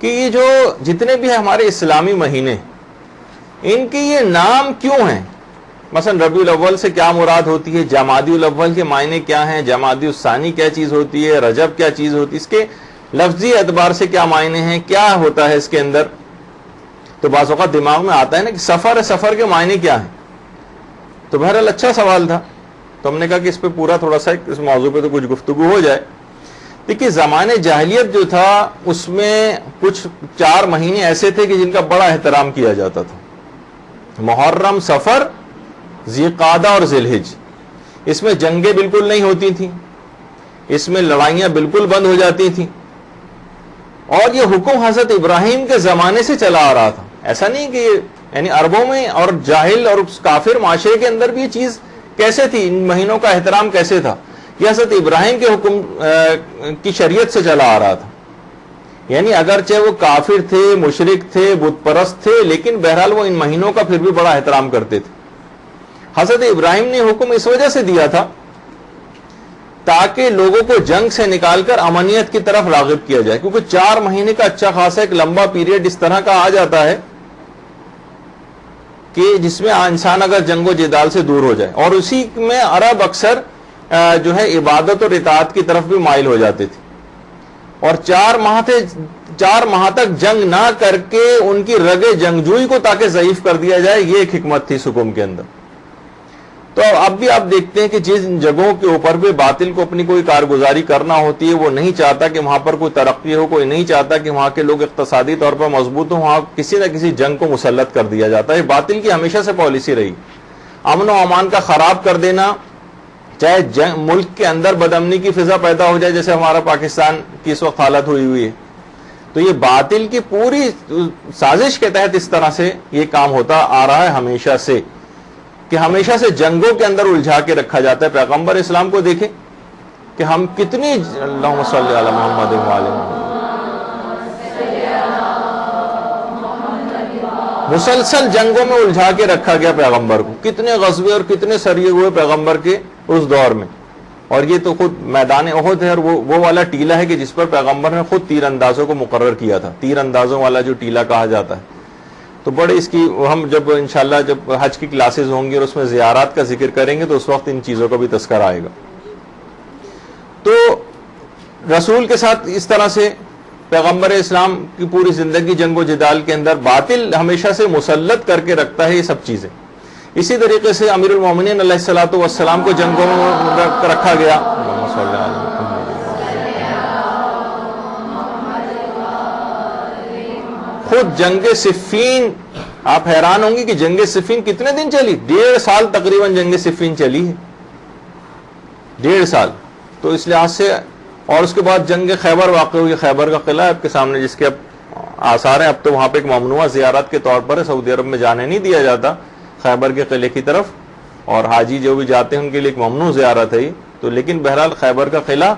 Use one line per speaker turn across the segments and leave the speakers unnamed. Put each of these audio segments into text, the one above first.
کہ یہ جو جتنے بھی ہمارے اسلامی مہینے ان کے یہ نام کیوں ہیں. مثلا ربیع الاول سے کیا مراد ہوتی ہے, جمادی الاول کے معنی کیا ہیں, جمادی الثانی کیا چیز ہوتی ہے, رجب کیا چیز ہوتی ہے, اس کے لفظی اعتبار سے کیا معنی ہیں, کیا ہوتا ہے اس کے اندر. تو بعض اوقات دماغ میں آتا ہے نا کہ سفر کے معنی کیا ہیں. تو بہرحال اچھا سوال تھا, تو ہم نے کہا کہ اس پہ پورا تھوڑا سا اس موضوع پہ تو کچھ گفتگو ہو جائے. دیکھیے زمانے جاہلیت جو تھا اس میں کچھ 4 مہینے ایسے تھے کہ جن کا بڑا احترام کیا جاتا تھا. محرم, صفر, ذی قعدہ اور ذی الحج. اس میں جنگیں بالکل نہیں ہوتی تھیں, اس میں لڑائیاں بالکل بند ہو جاتی تھیں, اور یہ حکم حضرت ابراہیم کے زمانے سے چلا آ رہا تھا. ایسا نہیں کہ یعنی عربوں میں اور جاہل اور کافر معاشرے کے اندر بھی یہ چیز کیسے تھی, ان مہینوں کا احترام کیسے تھا, یہ حضرت ابراہیم کے حکم کی شریعت سے چلا آ رہا تھا. یعنی اگرچہ وہ کافر تھے, مشرک تھے, بت پرست تھے, لیکن بہرحال وہ ان مہینوں کا پھر بھی بڑا احترام کرتے تھے. حضرت ابراہیم نے حکم اس وجہ سے دیا تھا تاکہ لوگوں کو جنگ سے نکال کر امنیت کی طرف راغب کیا جائے, کیونکہ 4 مہینے کا اچھا خاصا ایک لمبا پیریڈ اس طرح کا آ جاتا ہے کہ جس میں انسان اگر جنگ و جدال سے دور ہو جائے, اور اسی میں عرب اکثر جو ہے عبادت اور اطاعت کی طرف بھی مائل ہو جاتے تھے. اور 4 ماہ تک جنگ نہ کر کے ان کی رگ جنگجوئی کو تاکہ ضعیف کر دیا جائے, یہ ایک حکمت تھی اس حکم کے اندر. تو اب بھی آپ دیکھتے ہیں کہ جن جگہوں کے اوپر بھی باطل کو اپنی کوئی کارگزاری کرنا ہوتی ہے, وہ نہیں چاہتا کہ وہاں پر کوئی ترقی ہو, کوئی نہیں چاہتا کہ وہاں کے لوگ اقتصادی طور پر مضبوط ہوں, وہاں کسی نہ کسی جنگ کو مسلط کر دیا جاتا ہے. باطل کی ہمیشہ سے پالیسی رہی, امن و امان کا خراب کر دینا, چاہے ملک کے اندر بدامنی کی فضا پیدا ہو جائے جیسے ہمارا پاکستان کی اس وقت حالت ہوئی ہے. تو یہ باطل کی پوری سازش کے تحت اس طرح سے یہ کام ہوتا آ رہا ہے ہمیشہ سے, کہ ہمیشہ سے جنگوں کے اندر الجھا کے رکھا جاتا ہے. پیغمبر اسلام کو دیکھیں کہ ہم کتنی, اللہم صلی علی محمد و علی محمد, مسلسل جنگوں میں الجھا کے رکھا گیا پیغمبر کو, کتنے غزوے اور کتنے سریے ہوئے پیغمبر کے اس دور میں. اور یہ تو خود میدان احد ہے, اور وہ والا ٹیلا ہے کہ جس پر پیغمبر نے خود تیر اندازوں کو مقرر کیا تھا, تیر اندازوں والا جو ٹیلا کہا جاتا ہے. تو بڑے اس کی ہم جب انشاءاللہ جب حج کی کلاسز ہوں گی اور اس میں زیارات کا ذکر کریں گے تو اس وقت ان چیزوں کا بھی تذکرہ آئے گا. تو رسول کے ساتھ اس طرح سے پیغمبر اسلام کی پوری زندگی جنگ و جدال کے اندر باطل ہمیشہ سے مسلط کر کے رکھتا ہے یہ سب چیزیں. اسی طریقے سے امیر المومنین علیہ الصلوۃ والسلام کو جنگوں میں رکھا گیا. خود جنگ صفین, آپ حیران ہوں گے کہ جنگ صفین کتنے دن چلی, 1.5 سال تقریباً جنگ صفین چلی ہے, 1.5 سال. تو اس لحاظ سے, اور اس کے بعد جنگ خیبر واقع ہوئی. خیبر کا قلعہ آپ کے سامنے جس کے اب آثار ہیں, اب تو وہاں پہ ایک ممنوع زیارت کے طور پر سعودی عرب میں جانے نہیں دیا جاتا خیبر کے قلعے کی طرف, اور حاجی جو بھی جاتے ہیں ان کے لیے ایک ممنوع زیارت ہے. تو لیکن بہرحال خیبر کا قلعہ,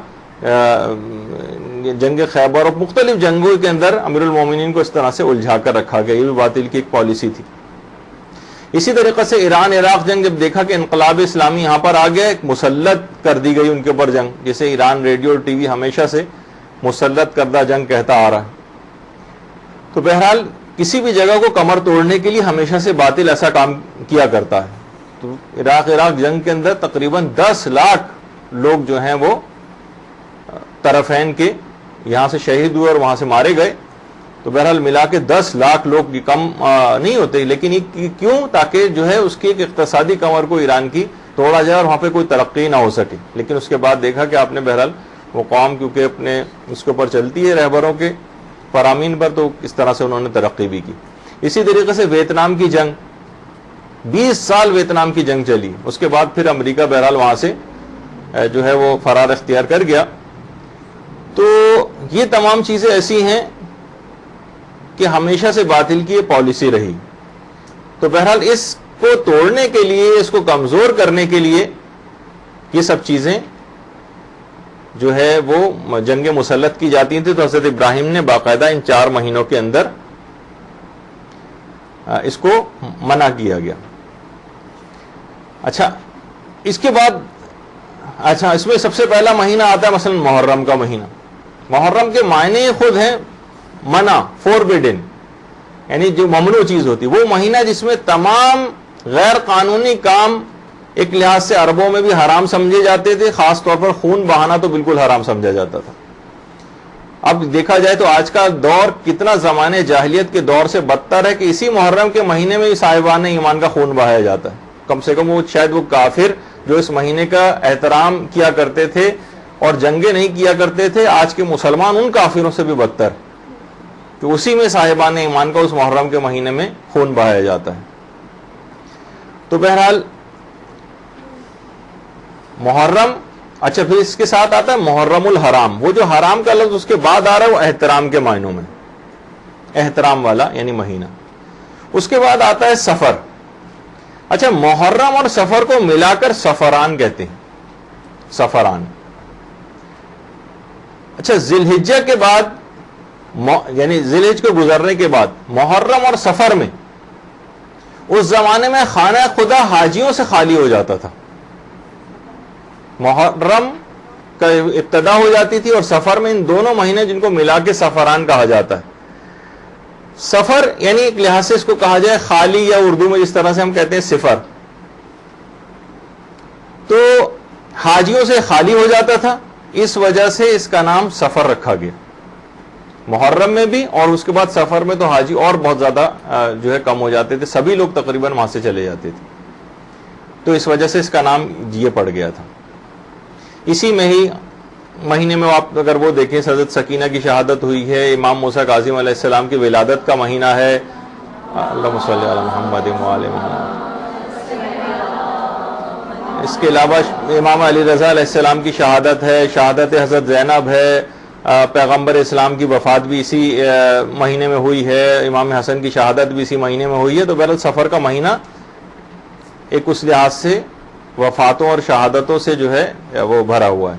جنگ خیبر اور مختلف جنگوں کے اندر امیر المومنین کو اس طرح سے الجھا کر رکھا گیا, یہ بھی باطل کی ایک پالیسی تھی. اسی طریقے سے ایران عراق جنگ جب دیکھا کہ انقلاب اسلامی یہاں پر آ گیا, ایک مسلط کر دی گئی ان کے اوپر جنگ, جسے ایران ریڈیو اور ٹی وی ہمیشہ سے مسلط کردہ جنگ کہتا آ رہا ہے. تو بہرحال کسی بھی جگہ کو کمر توڑنے کے لیے ہمیشہ سے باطل ایسا کام کیا کرتا ہے. تو عراق جنگ کے اندر تقریباً 10 لاکھ لوگ جو ہیں وہ طرفین کے یہاں سے شہید ہوئے اور وہاں سے مارے گئے. تو بہرحال ملا کے 10 لاکھ لوگ کی کم نہیں ہوتے, لیکن یہ کیوں, تاکہ جو ہے اس کی ایک اقتصادی کمر کو ایران کی توڑا جائے اور وہاں پہ کوئی ترقی نہ ہو سکے. لیکن اس کے بعد دیکھا کہ آپ نے بہرحال وہ قوم کیونکہ اپنے اس کے اوپر چلتی ہے رہبروں کے فرامین پر, تو اس طرح سے انہوں نے ترقی بھی کی. اسی طریقے سے ویتنام کی جنگ, 20 سال ویتنام کی جنگ چلی. اس کے بعد پھر امریکہ بہرحال وہاں سے جو ہے وہ فرار اختیار کر گیا. تو یہ تمام چیزیں ایسی ہیں کہ ہمیشہ سے باطل کی یہ پالیسی رہی. تو بہرحال اس کو توڑنے کے لیے, اس کو کمزور کرنے کے لیے یہ سب چیزیں جو ہے وہ جنگ مسلط کی جاتی تھیں. تو حضرت ابراہیم نے باقاعدہ ان 4 مہینوں کے اندر اس کو منع کیا گیا. اچھا, اس کے بعد اس میں سب سے پہلا مہینہ آتا ہے مثلا محرم کا مہینہ. محرم کے معنی خود ہیں منع فوربیڈن یعنی جو ممنوع چیز ہوتی, وہ مہینہ جس میں تمام غیر قانونی کام ایک لحاظ سے عربوں میں بھی حرام سمجھے جاتے تھے, خاص طور پر خون بہانا تو بالکل حرام سمجھا جاتا تھا. اب دیکھا جائے تو آج کا دور کتنا زمانے جاہلیت کے دور سے بدتر ہے کہ اسی محرم کے مہینے میں صاحبان ایمان کا خون بہایا جاتا ہے. کم سے کم وہ شاید وہ کافر جو اس مہینے کا احترام کیا کرتے تھے اور جنگیں نہیں کیا کرتے تھے, آج کے مسلمان ان کافروں سے بھی بدتر کہ اسی میں صاحبان ایمان کا اس محرم کے مہینے میں خون بہایا جاتا ہے. تو بہرحال محرم, اچھا پھر اس کے ساتھ آتا ہے محرم الحرام, وہ جو حرام کا لفظ اس کے بعد آ رہا ہے وہ احترام کے معنوں میں, احترام والا یعنی مہینہ. اس کے بعد آتا ہے سفر. اچھا محرم اور سفر کو ملا کر سفران کہتے ہیں, سفران. اچھا ذی الحجہ کے بعد یعنی ذی الحجہ کو گزرنے کے بعد محرم اور سفر میں اس زمانے میں خانہ خدا حاجیوں سے خالی ہو جاتا تھا. محرم کا ابتدا ہو جاتی تھی اور سفر میں, ان دونوں مہینے جن کو ملا کے سفران کہا جاتا ہے. سفر یعنی ایک لحاظ سے اس کو کہا جائے خالی, یا اردو میں جس طرح سے ہم کہتے ہیں صفر, تو حاجیوں سے خالی ہو جاتا تھا, اس وجہ سے اس کا نام سفر رکھا گیا. محرم میں بھی اور اس کے بعد سفر میں تو حاجی اور بہت زیادہ جو ہے کم ہو جاتے تھے, سبھی لوگ تقریباً وہاں سے چلے جاتے تھے, تو اس وجہ سے اس کا نام یہ پڑ گیا تھا. اسی میں ہی مہینے میں آپ اگر وہ دیکھیں حضرت سکینہ کی شہادت ہوئی ہے, امام موسیٰ کاظم علیہ السلام کی ولادت کا مہینہ ہے. اللہم صلی علی محمد وآل محمد. اس کے علاوہ امام علی رضا علیہ السلام کی شہادت ہے, شہادت حضرت زینب ہے, پیغمبر اسلام کی وفات بھی اسی مہینے میں ہوئی ہے, امام حسن کی شہادت بھی اسی مہینے میں ہوئی ہے. تو بہرحال سفر کا مہینہ ایک اس لحاظ سے وفاتوں اور شہادتوں سے جو ہے وہ بھرا ہوا ہے.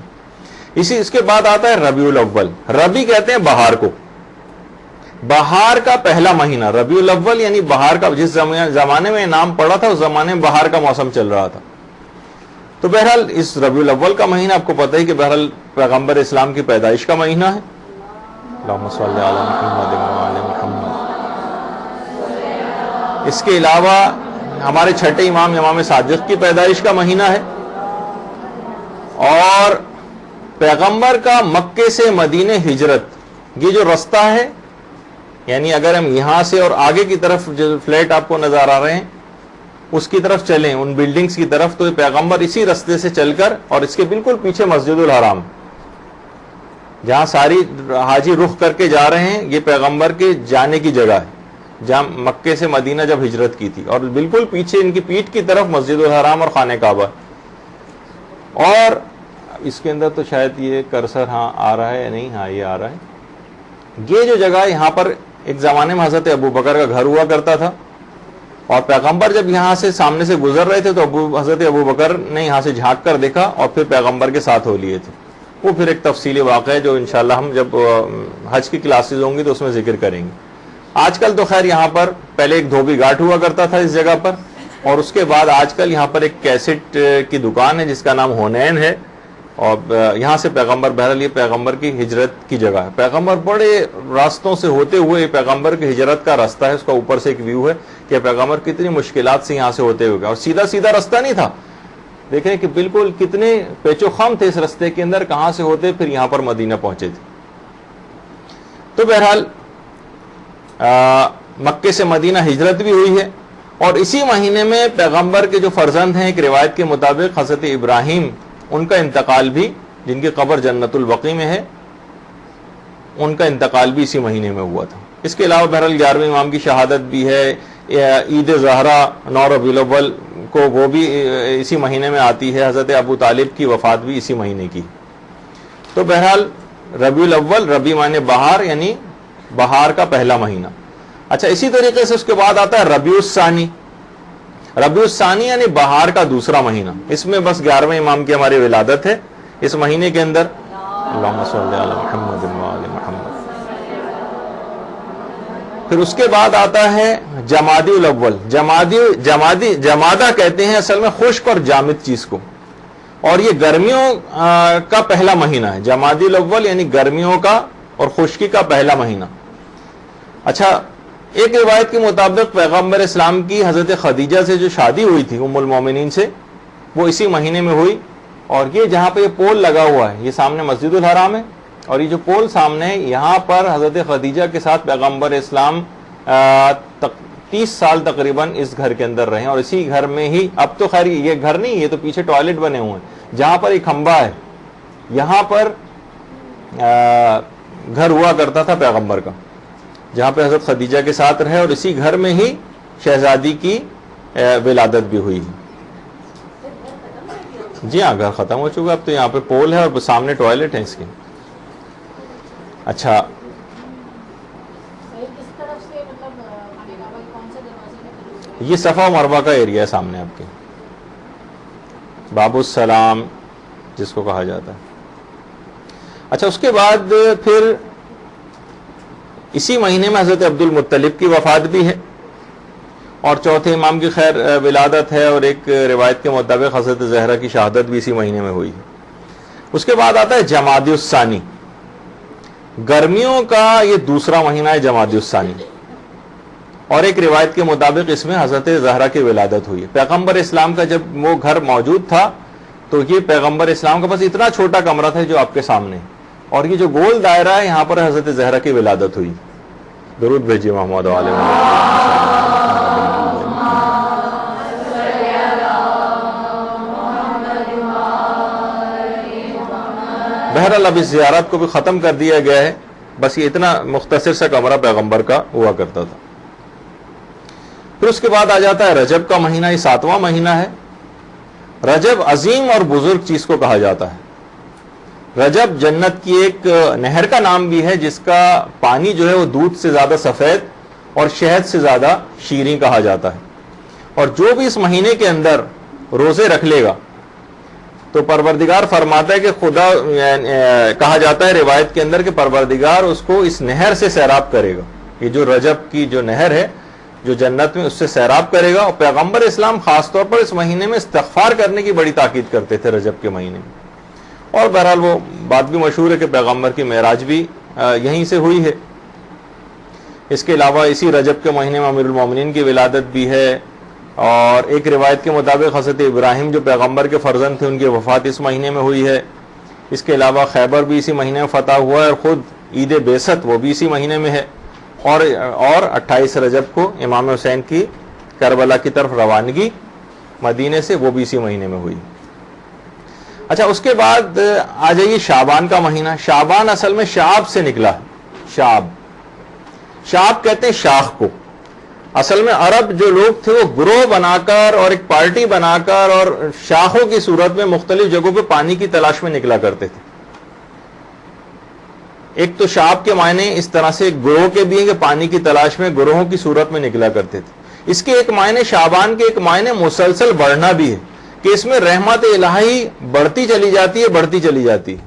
اس کے بعد آتا ہے ربیع الاول. ربیع کہتے ہیں بہار کو, بہار کا پہلا مہینہ ربیع الاول یعنی بہار کا. جس زمانے میں نام پڑا تھا اس زمانے میں بہار کا موسم چل رہا تھا. تو بہرحال اس ربیع الاول کا مہینہ آپ کو پتہ ہی کہ بہرحال پیغمبر اسلام کی پیدائش کا مہینہ ہے. اللہم صلی علی محمد وآل محمد. اس کے علاوہ ہمارے چھٹے امام صادق کی پیدائش کا مہینہ ہے, اور پیغمبر کا مکے سے مدینہ ہجرت, یہ جو رستہ ہے, یعنی اگر ہم یہاں سے اور آگے کی طرف جو فلیٹ آپ کو نظر آ رہے ہیں اس کی طرف چلیں, ان بلڈنگز کی طرف, تو پیغمبر اسی رستے سے چل کر, اور اس کے بالکل پیچھے مسجد الحرام جہاں ساری حاجی رخ کر کے جا رہے ہیں, یہ پیغمبر کے جانے کی جگہ ہے جہاں مکے سے مدینہ جب ہجرت کی تھی, اور بالکل پیچھے ان کی پیٹھ کی طرف مسجد الحرام اور خانہ کعبہ. اور اس کے اندر تو شاید یہ کرسر ہاں آ رہا ہے یا نہیں, ہاں یہ آ رہا ہے. یہ جو جگہ ہے یہاں پر ایک زمانے میں حضرت ابو بکر کا گھر ہوا کرتا تھا, اور پیغمبر جب یہاں سے سامنے سے گزر رہے تھے تو حضرت ابو بکر نے یہاں سے جھانک کر دیکھا اور پھر پیغمبر کے ساتھ ہو لیے تھے. وہ پھر ایک تفصیلی واقعہ ہے جو انشاءاللہ ہم جب حج کی کلاسز ہوں گی تو اس میں ذکر کریں گے. آج کل تو خیر یہاں پر پہلے ایک دھوبی گھاٹ ہوا کرتا تھا اس جگہ پر, اور اس کے بعد آج کل یہاں پر ایک کیسٹ کی دکان ہے جس کا نام ہونین ہے, اور یہاں سے پیغمبر, بہرحال یہ پیغمبر کی ہجرت کی جگہ ہے. پیغمبر بڑے راستوں سے ہوتے ہوئے, پیغمبر کی ہجرت کا راستہ ہے, اس کا اوپر سے ایک ویو ہے کہ پیغمبر کتنی مشکلات سے یہاں سے ہوتے ہوئے گئے, اور سیدھا سیدھا راستہ نہیں تھا. دیکھیں کہ بالکل کتنے پیچ و خم تھے اس راستے کے اندر, کہاں سے ہوتے پھر یہاں پر مدینہ پہنچے تھے. تو بہرحال مکے سے مدینہ ہجرت بھی ہوئی ہے, اور اسی مہینے میں پیغمبر کے جو فرزند ہیں ایک روایت کے مطابق حضرت ابراہیم, ان کا انتقال بھی, جن کی قبر جنت البقیع میں ہے, ان کا انتقال بھی اسی مہینے میں ہوا تھا. اس کے علاوہ بہرحال 11ویں امام کی شہادت بھی ہے, عید زہرا 9 ربیع الاول کو, وہ بھی اسی مہینے میں آتی ہے. حضرت ابو طالب کی وفات بھی اسی مہینے کی. تو بہرحال ربیع الاول, ربیع معنی بہار یعنی بہار کا پہلا مہینہ. اچھا اسی طریقے سے اس کے بعد آتا ہے ربیع الثانی. ربیع الثانی یعنی بہار کا دوسرا مہینہ, اس میں بس 11ویں امام کی ہماری ولادت ہے اس مہینے کے اندر. اللہم صلی علی محمد وآل محمد. پھر اس کے بعد آتا ہے جمادی الاول. جمادہ کہتے ہیں اصل میں خشک اور جامد چیز کو, اور یہ گرمیوں کا پہلا مہینہ ہے. جمادی الاول یعنی گرمیوں کا اور خشکی کا پہلا مہینہ. اچھا، ایک روایت کے مطابق پیغمبر اسلام کی حضرت خدیجہ سے جو شادی ہوئی تھی ام المومنین سے، وہ اسی مہینے میں ہوئی. اور یہ جہاں پہ یہ پول لگا ہوا ہے، یہ سامنے مسجد الحرام ہے، اور یہ جو پول سامنے ہے، یہاں پر حضرت خدیجہ کے ساتھ پیغمبر اسلام 30 سال تقریباً اس گھر کے اندر رہے، اور اسی گھر میں ہی، اب تو خیر یہ گھر نہیں، یہ تو پیچھے ٹوائلٹ بنے ہوئے ہیں، جہاں پر ایک کھمبا ہے یہاں پر گھر ہوا کرتا تھا پیغمبر کا، جہاں پہ حضرت خدیجہ کے ساتھ رہے، اور اسی گھر میں ہی شہزادی کی ولادت بھی ہوئی. جی ہاں، گھر ختم ہو چکا، اب تو یہاں پہ پول ہے اور سامنے ٹوائلٹ ہے اس کے. اچھا، یہ صفا و مروہ کا ایریا ہے سامنے آپ کے، باب السلام جس کو کہا جاتا ہے. اچھا، اس کے بعد پھر اسی مہینے میں حضرت عبد المطلب کی وفات بھی ہے، اور چوتھے امام کی خیر ولادت ہے، اور ایک روایت کے مطابق حضرت زہرا کی شہادت بھی اسی مہینے میں ہوئی. اس کے بعد آتا ہے جمادی الثانی، گرمیوں کا یہ دوسرا مہینہ ہے جمادی الثانی، اور ایک روایت کے مطابق اس میں حضرت زہرا کی ولادت ہوئی ہے. پیغمبر اسلام کا جب وہ گھر موجود تھا تو یہ پیغمبر اسلام کا بس اتنا چھوٹا کمرہ تھا جو آپ کے سامنے، اور یہ جو گول دائرہ ہے یہاں پر حضرت زہرا کی ولادت ہوئی. درود بھیجیے محمد علیہ وسلم. بہرحال اب اس زیارت کو بھی ختم کر دیا گیا ہے، بس یہ اتنا مختصر سا کمرہ پیغمبر کا ہوا کرتا تھا. پھر اس کے بعد آ جاتا ہے رجب کا مہینہ، یہ 7واں مہینہ ہے. رجب عظیم اور بزرگ چیز کو کہا جاتا ہے. رجب جنت کی ایک نہر کا نام بھی ہے جس کا پانی جو ہے وہ دودھ سے زیادہ سفید اور شہد سے زیادہ شیریں کہا جاتا ہے. اور جو بھی اس مہینے کے اندر روزے رکھ لے گا تو پروردگار فرماتا ہے کہ خدا، کہا جاتا ہے روایت کے اندر کہ پروردگار اس کو اس نہر سے سیراب کرے گا. یہ جو رجب کی جو نہر ہے جو جنت میں، اس سے سیراب کرے گا. اور پیغمبر اسلام خاص طور پر اس مہینے میں استغفار کرنے کی بڑی تاکید کرتے تھے رجب کے مہینے میں. اور بہرحال وہ بات بھی مشہور ہے کہ پیغمبر کی معراج بھی یہیں سے ہوئی ہے. اس کے علاوہ اسی رجب کے مہینے میں امیر المومنین کی ولادت بھی ہے، اور ایک روایت کے مطابق حضرت ابراہیم جو پیغمبر کے فرزند تھے ان کی وفات اس مہینے میں ہوئی ہے. اس کے علاوہ خیبر بھی اسی مہینے میں فتح ہوا ہے، اور خود عید بعثت وہ بھی اسی مہینے میں ہے. اور 28 رجب کو امام حسین کی کربلا کی طرف روانگی مدینے سے، وہ بھی اسی مہینے میں ہوئی. اچھا، اس کے بعد آ جائیے شعبان کا مہینہ. شعبان اصل میں شعب سے نکلا ہے. شعب کہتے ہیں شاخ کو. اصل میں عرب جو لوگ تھے وہ گروہ بنا کر اور ایک پارٹی بنا کر اور شاخوں کی صورت میں مختلف جگہوں پہ پانی کی تلاش میں نکلا کرتے تھے. ایک تو شعب کے معنی اس طرح سے گروہ کے بھی ہیں کہ پانی کی تلاش میں گروہوں کی صورت میں نکلا کرتے تھے. اس کے ایک معنی شعبان کے ایک معنی مسلسل بڑھنا بھی ہے، کہ اس میں رحمت الہی بڑھتی چلی جاتی ہے، بڑھتی چلی جاتی ہے.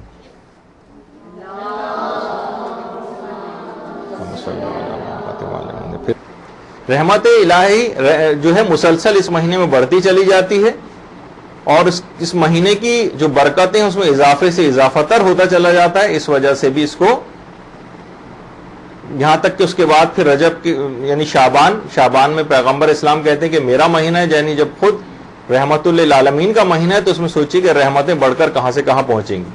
رحمت الہی جو ہے مسلسل اس مہینے میں بڑھتی چلی جاتی ہے، اور اس مہینے کی جو برکتیں اس میں اضافے سے اضافہ تر ہوتا چلا جاتا ہے. اس وجہ سے بھی اس کو یہاں تک کہ اس کے بعد پھر رجب کی یعنی شعبان میں پیغمبر اسلام کہتے ہیں کہ میرا مہینہ ہے، یعنی جب خود رحمت للعالمین کا مہینہ ہے تو اس میں سوچیے کہ رحمتیں بڑھ کر کہاں سے کہاں پہنچیں گی.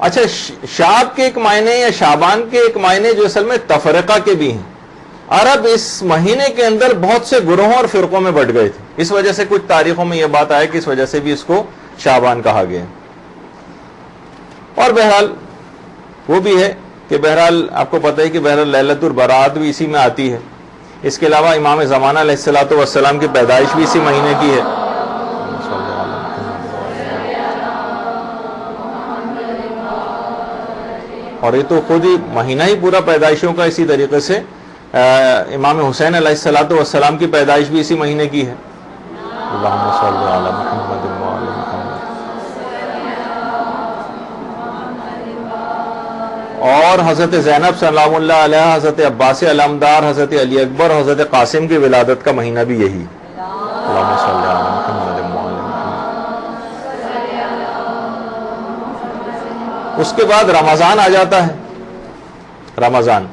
اچھا، شعب کے ایک معنی یا شعبان کے ایک معنی جو اصل میں تفرقہ کے بھی ہیں. عرب اس مہینے کے اندر بہت سے گروہوں اور فرقوں میں بٹ گئے تھے. اس وجہ سے کچھ تاریخوں میں یہ بات آئے کہ اس وجہ سے بھی اس کو شعبان کہا گیا. اور بہرحال وہ بھی ہے کہ بہرحال آپ کو پتہ ہے کہ بہرحال لیلۃ البراۃ بھی اسی میں آتی ہے. اس کے علاوہ امام زمانہ علیہ الصلوۃ والسلام کی پیدائش بھی اسی مہینے کی ہے. اور یہ تو خود ہی مہینہ ہی پورا پیدائشوں کا. اسی طریقے سے امام حسین علیہ الصلوۃ والسلام کی پیدائش بھی اسی مہینے کی ہے. اللہم صلی علی محمد وعلی محمد. اور حضرت زینب سلام اللہ علیہ، حضرت عباس علمدار، حضرت علی اکبر، حضرت قاسم کی ولادت کا مہینہ بھی یہی. اللہم صلی علی محمد وعلی محمد. اس کے بعد رمضان آ جاتا ہے. رمضان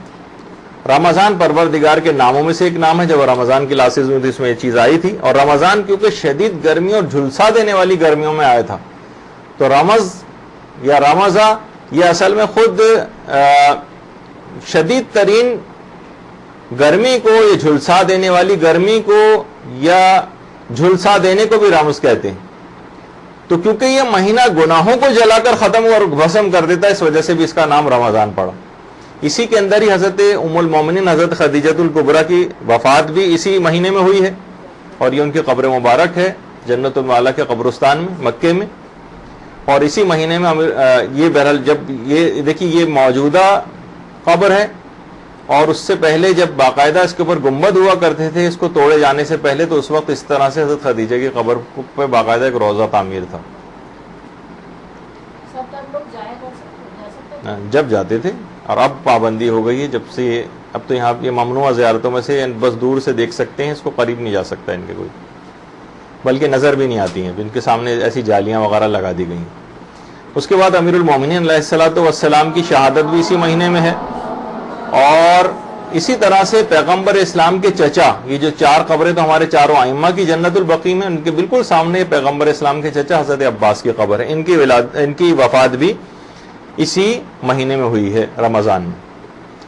رمضان پروردگار کے ناموں میں سے ایک نام ہے. جب رمضان کی کلاسز میں تھی اس میں یہ چیز آئی تھی. اور رمضان کیونکہ شدید گرمی اور جھلسا دینے والی گرمیوں میں آیا تھا تو رمض یا رمضا یہ اصل میں خود شدید ترین گرمی کو، یہ جھلسا دینے والی گرمی کو یا جھلسا دینے کو بھی رمض کہتے ہیں. تو کیونکہ یہ مہینہ گناہوں کو جلا کر ختم اور بھسم کر دیتا ہے اس وجہ سے بھی اس کا نام رمضان پڑا. اسی کے اندر ہی حضرت ام المومنین حضرت خدیجۃ الکبریٰ کی وفات بھی اسی مہینے میں ہوئی ہے اور یہ ان کی قبر مبارک ہے جنت المعلیٰ کے قبرستان میں مکے میں. اور اسی مہینے میں یہ بہرحال جب یہ دیکھیے یہ موجودہ قبر ہے اور اس سے پہلے جب باقاعدہ اس کے اوپر گنبد ہوا کرتے تھے اس کو توڑے جانے سے پہلے تو اس وقت اس طرح سے حضرت خدیجہ کی قبر پہ باقاعدہ ایک روضہ تعمیر تھا. جب جاتے تھے اور اب پابندی ہو گئی ہے جب سے. اب تو یہاں یہ ممنوع زیارتوں میں سے بس دور سے دیکھ سکتے ہیں، اس کو قریب نہیں جا سکتا ان کے کوئی، بلکہ نظر بھی نہیں آتی ہیں، ان کے سامنے ایسی جالیاں وغیرہ لگا دی گئی. اس کے بعد امیر المومنین علیہ الصلوۃ والسلام کی شہادت بھی اسی مہینے میں ہے. اور اسی طرح سے پیغمبر اسلام کے چچا، یہ جو 4 قبریں تو ہمارے چاروں ائمہ کی جنت البقیع میں، ان کے بالکل سامنے پیغمبر اسلام کے چچا حضرت عباس کی قبر ہے. ان کی وفات بھی اسی مہینے میں ہوئی ہے رمضان میں.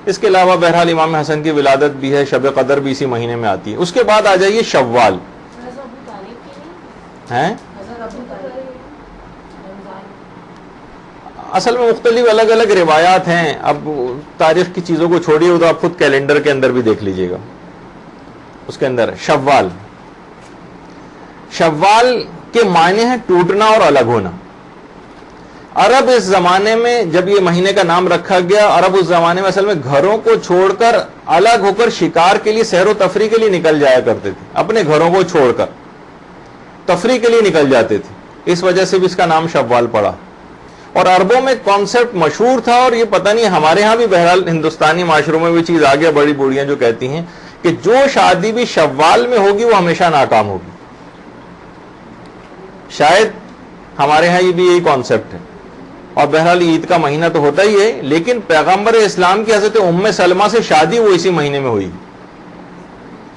اس کے علاوہ بہرحال امام حسن کی ولادت بھی ہے، شب قدر بھی اسی مہینے میں آتی ہے. اس کے بعد آ جائیے شوال. ہیں اصل میں مختلف الگ الگ روایات ہیں. اب تاریخ کی چیزوں کو چھوڑیے تو آپ خود کیلنڈر کے اندر بھی دیکھ لیجئے گا. اس کے اندر شوال، شوال کے معنی ہے ٹوٹنا اور الگ ہونا. عرب اس زمانے میں جب یہ مہینے کا نام رکھا گیا، عرب اس زمانے میں اصل میں گھروں کو چھوڑ کر الگ ہو کر شکار کے لیے سیر و تفریح کے لیے نکل جایا کرتے تھے. اپنے گھروں کو چھوڑ کر تفریح کے لیے نکل جاتے تھے. اس وجہ سے بھی اس کا نام شوال پڑا. اور عربوں میں کانسیپٹ مشہور تھا اور یہ پتہ نہیں ہمارے ہاں بھی بہرحال ہندوستانی معاشروں میں بھی چیز آ گیا. بڑی بوڑھیاں جو کہتی ہیں کہ جو شادی بھی شوال میں ہوگی وہ ہمیشہ ناکام ہوگی. شاید ہمارے ہاں یہ بھی یہی کانسیپٹ ہے. اور بہرحال عید کا مہینہ تو ہوتا ہی ہے، لیکن پیغمبر اسلام کی حضرت ام سلمہ سے شادی وہ اسی مہینے میں ہوئی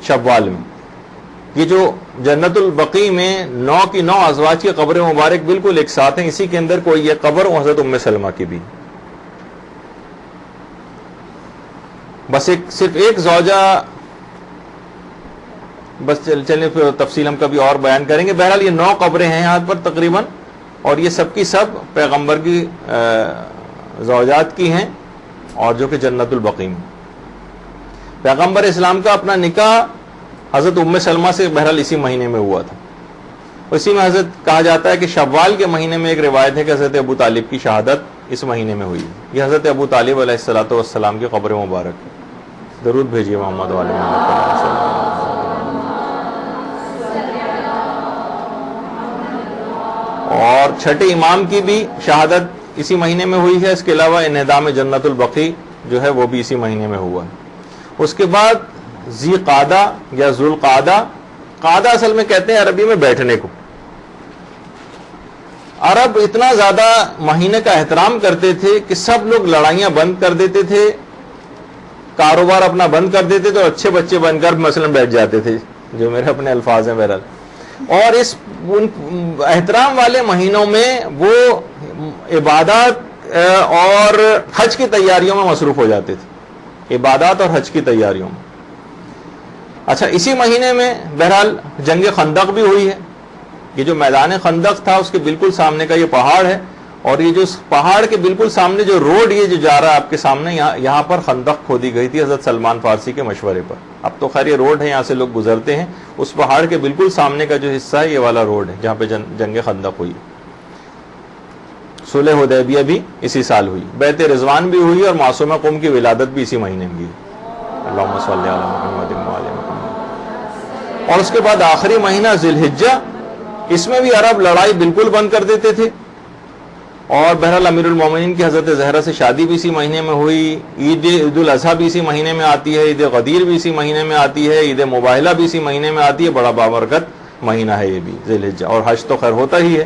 شوال میں. یہ جو جنت البقیع میں 9 کی 9 ازواج کی قبر مبارک بالکل ایک ساتھ ہیں، اسی کے اندر کوئی یہ قبر حضرت ام سلمہ کی بھی. بس صرف ایک زوجہ، بس چلیں پھر تفصیل ہم کبھی اور بیان کریں گے. بہرحال یہ 9 قبریں ہیں یہاں پر تقریباً، اور یہ سب کی سب پیغمبر کی زوجات کی ہیں اور جو کہ جنت البقیع میں. پیغمبر اسلام کا اپنا نکاح حضرت ام سلمہ سے بہرحال اسی مہینے میں ہوا تھا. اسی میں حضرت کہا جاتا ہے کہ شوال کے مہینے میں ایک روایت ہے کہ حضرت ابو طالب کی شہادت اس مہینے میں ہوئی. یہ حضرت ابو طالب علیہ الصلوۃ والسلام کی قبر مبارک ہے. درود بھیجیے محمد و آل محمد. اور چھٹے امام کی بھی شہادت اسی مہینے میں ہوئی ہے. اس کے علاوہ انہدام جنت البقیع جو ہے وہ بھی اسی مہینے میں ہوا ہے. اس کے بعد ذی قعدہ یا ذوالقعدہ، قعدہ اصل میں کہتے ہیں عربی میں بیٹھنے کو. عرب اتنا زیادہ مہینے کا احترام کرتے تھے کہ سب لوگ لڑائیاں بند کر دیتے تھے، کاروبار اپنا بند کر دیتے تھے اور اچھے بچے بن کر مثلا بیٹھ جاتے تھے، جو میرے اپنے الفاظ ہیں بہرحال. اور اس احترام والے مہینوں میں وہ عبادات اور حج کی تیاریوں میں مصروف ہو جاتے تھے، عبادات اور حج کی تیاریوں میں. اچھا، اسی مہینے میں بہرحال جنگ خندق بھی ہوئی ہے. یہ جو میدان خندق تھا اس کے بالکل سامنے کا یہ پہاڑ ہے، اور یہ جو پہاڑ کے بالکل سامنے جو روڈ یہ جو جا رہا ہے آپ کے سامنے، یہاں پر خندق کھودی گئی تھی حضرت سلمان فارسی کے مشورے پر. اب تو خیر یہ روڈ ہے، یہاں سے لوگ گزرتے ہیں. اس پہاڑ کے بالکل سامنے کا جو حصہ ہے یہ والا روڈ ہے جہاں پہ جنگ خندق ہوئی. صلح حدیبیہ بھی اسی سال ہوئی. بیعت رضوان بھی ہوئی اور معصومہ قم کی ولادت بھی اسی مہینے میں ہوئی. اللہم صلی علی محمد و آل محمد. اور اس کے بعد آخری مہینہ ذی الحجہ، اس میں بھی عرب لڑائی بالکل بند کر دیتے تھے. اور بہرحال امیر المومنین کی حضرت زہرا سے شادی بھی اسی مہینے میں ہوئی. عید الاضحیٰ بھی اسی مہینے میں آتی ہے، عید غدیر بھی اسی مہینے میں آتی ہے، عید مباہلہ بھی اسی مہینے میں آتی ہے. بڑا بابرکت مہینہ ہے یہ بھی ذی الحجہ. اور حج تو خیر ہوتا ہی ہے.